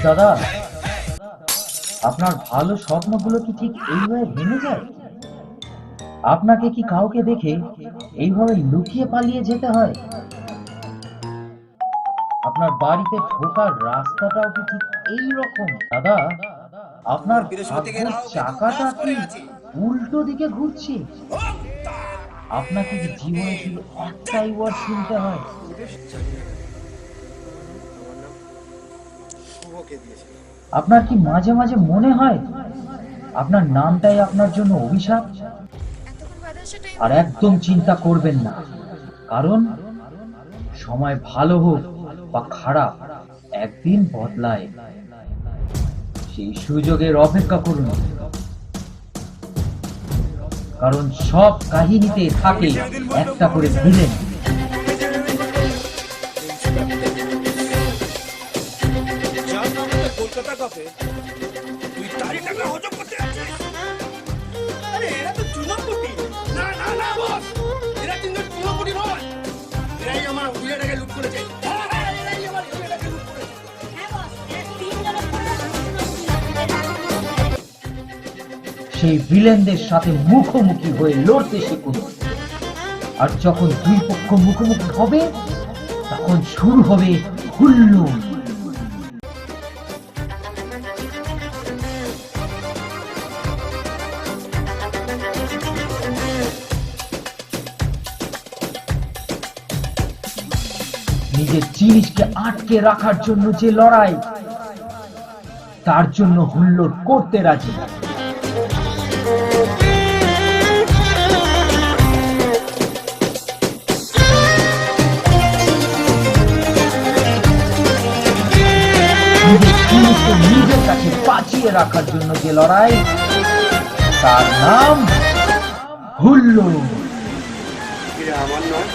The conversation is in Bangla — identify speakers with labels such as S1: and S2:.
S1: দাদা, আপনার ভালো স্বপ্নগুলো কি ঠিক এইভাবে ভেঙে যায়? আপনাকে কি কাউকে দেখে এইভাবে লুকিয়ে পালিয়ে যেতে হয়? আপনার বাড়িতে ঢোকার রাস্তাটাও কি ঠিক এই রকম? দাদা, আপনার ভাগ্যের চাকাটা কি উল্টো দিকে ঘুরছে? আপনাকে কি জীবনে শুধু একটাই ওয়ার্ড শুনতে হয়? আপনার কি মাঝে মাঝে মনে হয় আপনার নামটাই আপনার জন্য অভিশাপ? আর একদম চিন্তা করবেন না, কারণ সময় ভালো হোক বা খারাপ একদিন বদলায়। সেই সুযোগের অপেক্ষা করুন, কারণ সব কাহিনীতে থাকে একটা করে ভিলেন।
S2: কলকাতা কাপে তুই তারিখ টাকা হজম করতে যাচ্ছিস? আরে এরা তো চুনাপুটি। না না না বস, এরা কিন্তু চুনাপুটি নয়। এরাই আমার হুইলেটাকে লুট করেছে। হ্যাঁ, এরাই আমার হুইলেটাকে লুট করেছে।
S1: সেই ভিলেনদের সাথে মুখোমুখি হয়ে লড়তে শিখুন। আর যখন দুই পক্ষ মুখোমুখি হবে, তখন শুরু হবে হুল্লোড়। নিজের জিনিসকে আটকে রাখার জন্য যে লড়াই, তার জন্য হুল্লোড় করতে রাজি। নিজের জিনিসকে নিজের কাছে বাঁচিয়ে রাখার জন্য যে লড়াই, তার নাম হুল্লোড়।
S2: আমার নয়,